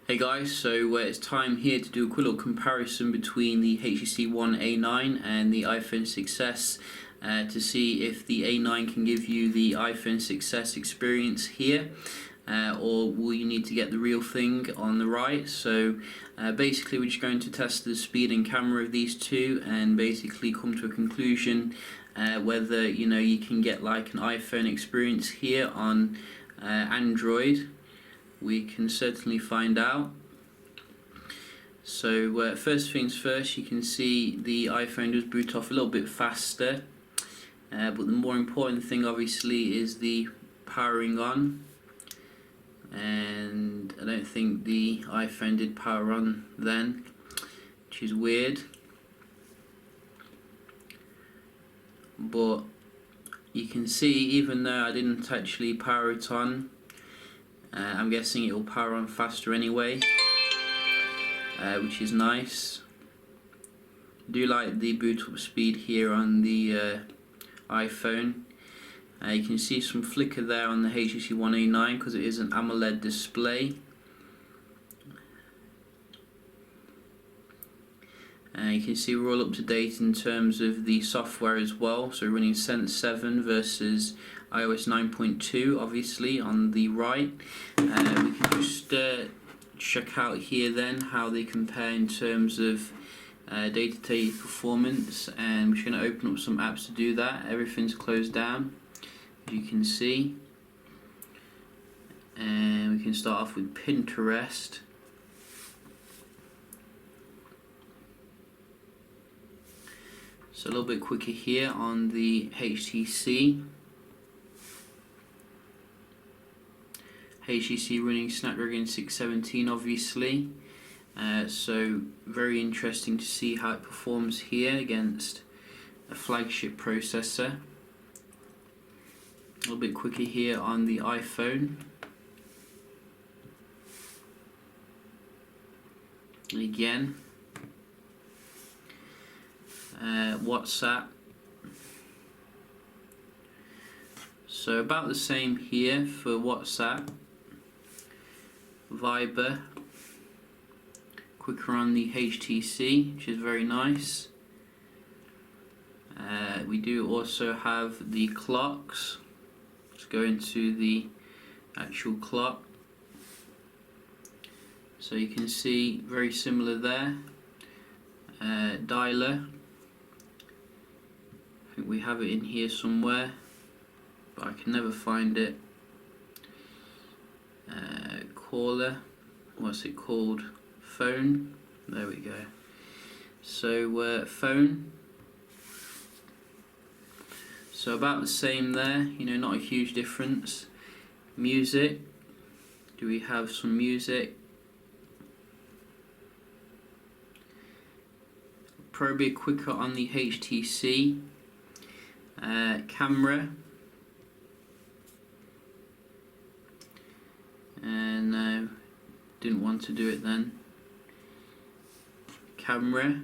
Hey guys, so it's time here to do a quick little comparison between the HTC One A9 and the iPhone 6s to see if the A9 can give you the iPhone 6s experience here or will you need to get the real thing on the right. So basically we're just going to test the speed and camera of these two and basically come to a conclusion whether you can get like an iPhone experience here on Android. We can certainly find out. So first things first, you can see the iPhone does boot off a little bit faster, but the more important thing obviously is the powering on, and I don't think the iPhone did power on then, which is weird, but you can see even though I didn't actually power it on, I'm guessing it will power on faster anyway, which is nice. I do like the boot up speed here on the iPhone. You can see some flicker there on the HTC One A9 because it is an AMOLED display. You can see we're all up to date in terms of the software as well, so running Sense 7 versus iOS 9.2 obviously on the right. We can just check out here then how they compare in terms of day-to-day performance, and we're just going to open up some apps to do that. Everything's closed down as you can see, and we can start off with Pinterest. So a little bit quicker here on the HTC running Snapdragon 617 obviously, so very interesting to see how it performs here against a flagship processor. A little bit quicker here on the iPhone, and again WhatsApp, so about the same here for WhatsApp. Viber, quicker on the HTC, which is very nice. We do also have the clocks. Let's go into the actual clock. So you can see very similar there. Dialer, I think we have it in here somewhere, but I can never find it. Caller, what's it called? Phone, there we go. So phone, so about the same there, not a huge difference. Music, do we have some music? Probably quicker on the HTC. Camera, and no, didn't want to do it then. Camera,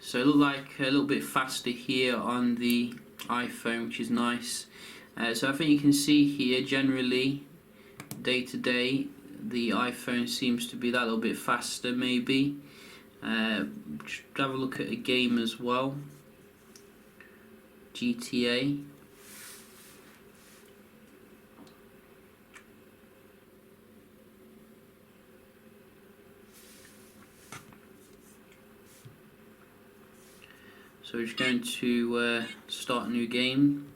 so it looked like a little bit faster here on the iPhone, which is nice. So I think you can see here generally day to day the iPhone seems to be that little bit faster maybe. Just have a look at a game as well, GTA. So we're just going to start a new game.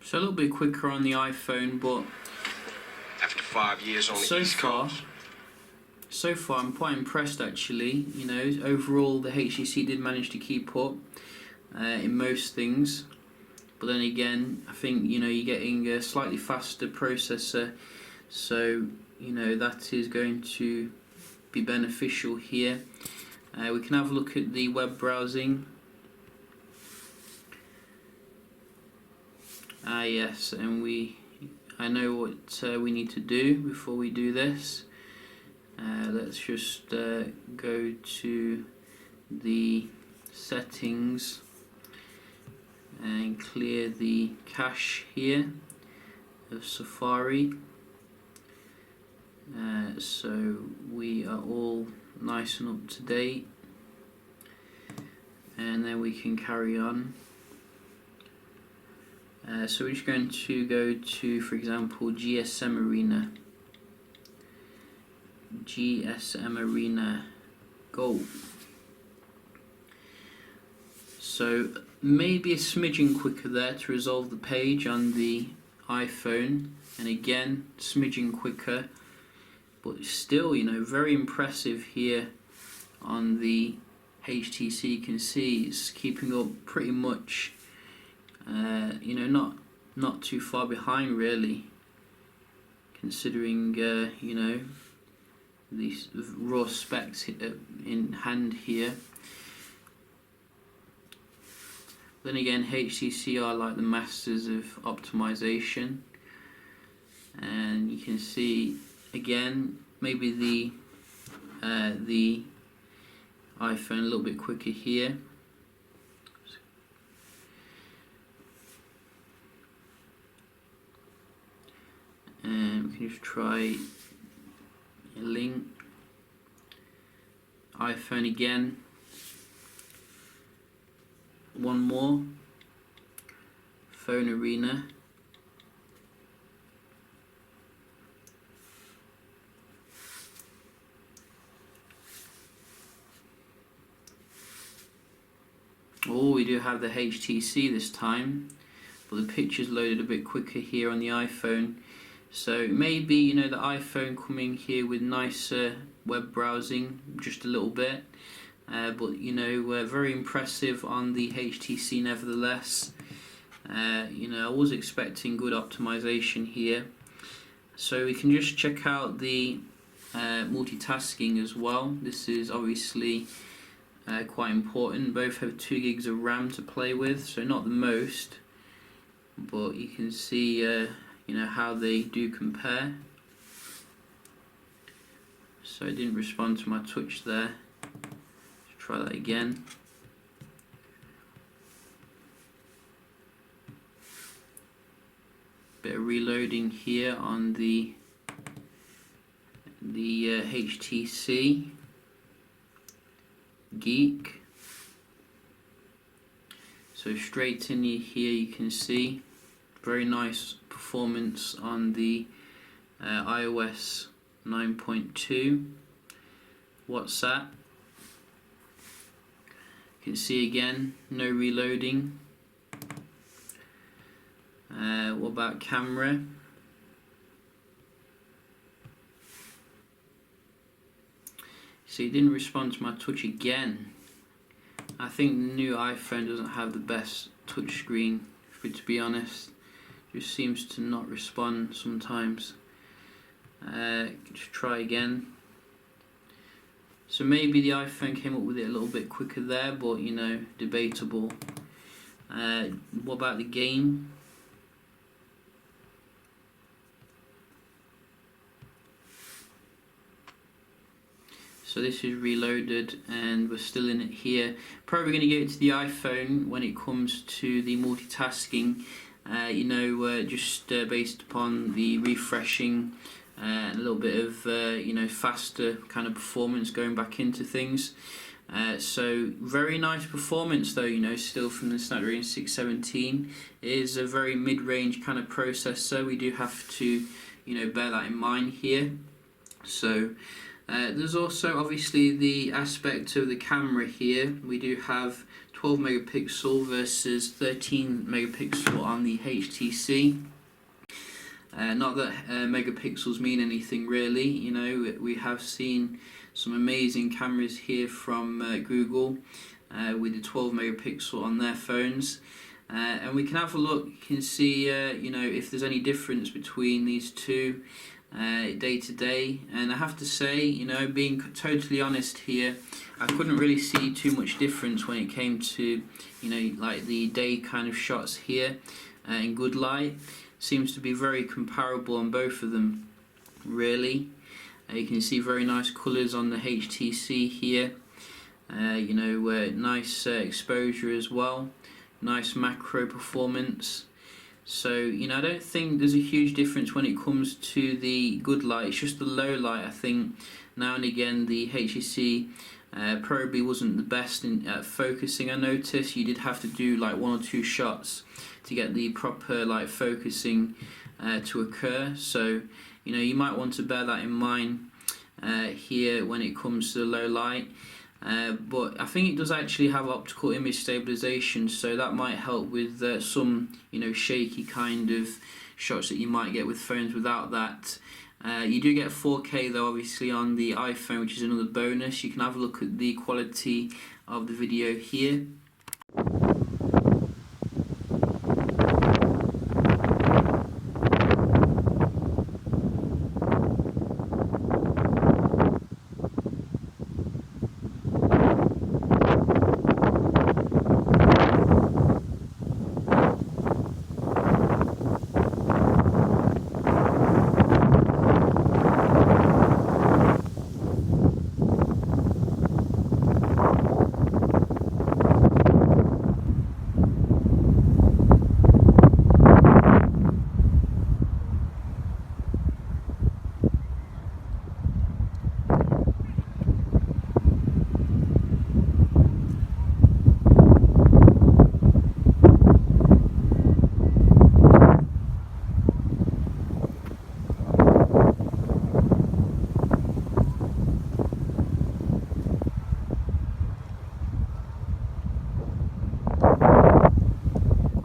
So a little bit quicker on the iPhone, but after 5 years on the East Coast. So far I'm quite impressed actually. Overall the HTC did manage to keep up in most things, but then again I think you're getting a slightly faster processor, so that is going to be beneficial here. We can have a look at the web browsing. Yes, and I know what we need to do before we do this. Let's just go to the settings and clear the cache here of Safari. So we are all nice and up to date, and then we can carry on. So we're just going to go to, for example, GSM Arena. Go. So maybe a smidgen quicker there to resolve the page on the iPhone, and again smidgen quicker, but still, you know, very impressive here on the HTC. You can see it's keeping up pretty much, you know, not too far behind really, considering you know, these raw specs in hand here. Then again, HTC are like the masters of optimization, and you can see again maybe the iPhone a little bit quicker here. And we can just try a link. iPhone again. One more. Phone Arena. Oh, we do have the HTC this time, but the picture's loaded a bit quicker here on the iPhone. So maybe, you know, the iPhone coming here with nicer web browsing just a little bit, but you know, very impressive on the HTC nevertheless. You know, I was expecting good optimization here. So we can just check out the multitasking as well. This is obviously quite important. Both have 2 gigs of RAM to play with, so not the most, but you can see you know, how they do compare. So I didn't respond to my touch there. Let's try that again. Bit of reloading here on the HTC Geek. So straight in here you can see very nice performance on the iOS 9.2 WhatsApp. You can see again, no reloading. What about camera? So he didn't respond to my touch again. I think the new iPhone doesn't have the best touch screen, to be honest. Just seems to not respond sometimes. Just try again. So maybe the iPhone came up with it a little bit quicker there, but you know, debatable. What about the game? So this is reloaded and we're still in it here. Probably going to give it to the iPhone when it comes to the multitasking. You know, just based upon the refreshing and a little bit of you know, faster kind of performance going back into things. So very nice performance though, you know, still from the Snapdragon 617. It is a very mid-range kind of processor. We do have to, you know, bear that in mind here. So there's also obviously the aspect of the camera here. We do have 12 megapixel versus 13 megapixel on the HTC. Not that megapixels mean anything really, you know, we have seen some amazing cameras here from Google with the 12 megapixel on their phones. And we can have a look, you can see you know, if there's any difference between these two day to day. And I have to say, you know, being totally honest here, I couldn't really see too much difference when it came to, you know, like the day kind of shots here in good light. Seems to be very comparable on both of them, really. You can see very nice colours on the HTC here. Nice exposure as well, nice macro performance. So I don't think there's a huge difference when it comes to the good light. It's just the low light. I think now and again the HTC probably wasn't the best at focusing. I noticed you did have to do like 1 or 2 shots to get the proper focusing to occur. So you might want to bear that in mind here when it comes to the low light. But I think it does actually have optical image stabilization, so that might help with some shaky kind of shots that you might get with phones without that. You do get 4K though, obviously, on the iPhone, which is another bonus. You can have a look at the quality of the video here.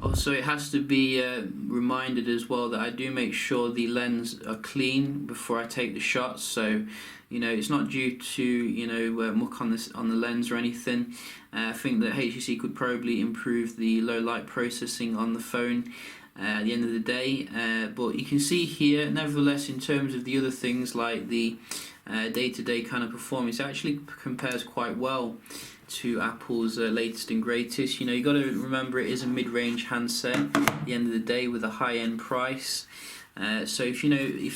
Also, it has to be reminded as well that I do make sure the lens are clean before I take the shots. So, it's not due to muck on the lens or anything. I think that HTC could probably improve the low light processing on the phone at the end of the day. But you can see here, nevertheless, in terms of the other things like the day-to-day kind of performance, it actually compares quite well to Apple's latest and greatest. You got to remember it is a mid-range handset at the end of the day with a high-end price. So if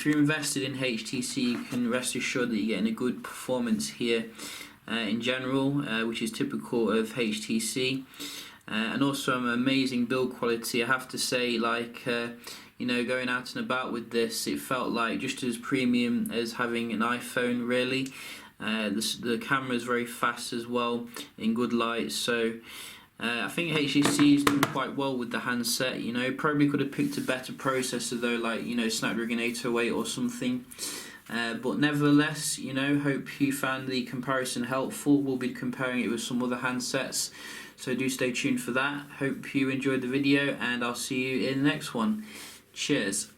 you're invested in HTC, you can rest assured that you're getting a good performance here in general, which is typical of HTC. And also an amazing build quality. I have to say, going out and about with this, it felt like just as premium as having an iPhone, really. The camera is very fast as well, in good light. So I think HTC is doing quite well with the handset. Probably could have picked a better processor though, like Snapdragon 808 or something. But nevertheless, hope you found the comparison helpful. We'll be comparing it with some other handsets, so do stay tuned for that. Hope you enjoyed the video, and I'll see you in the next one. Cheers.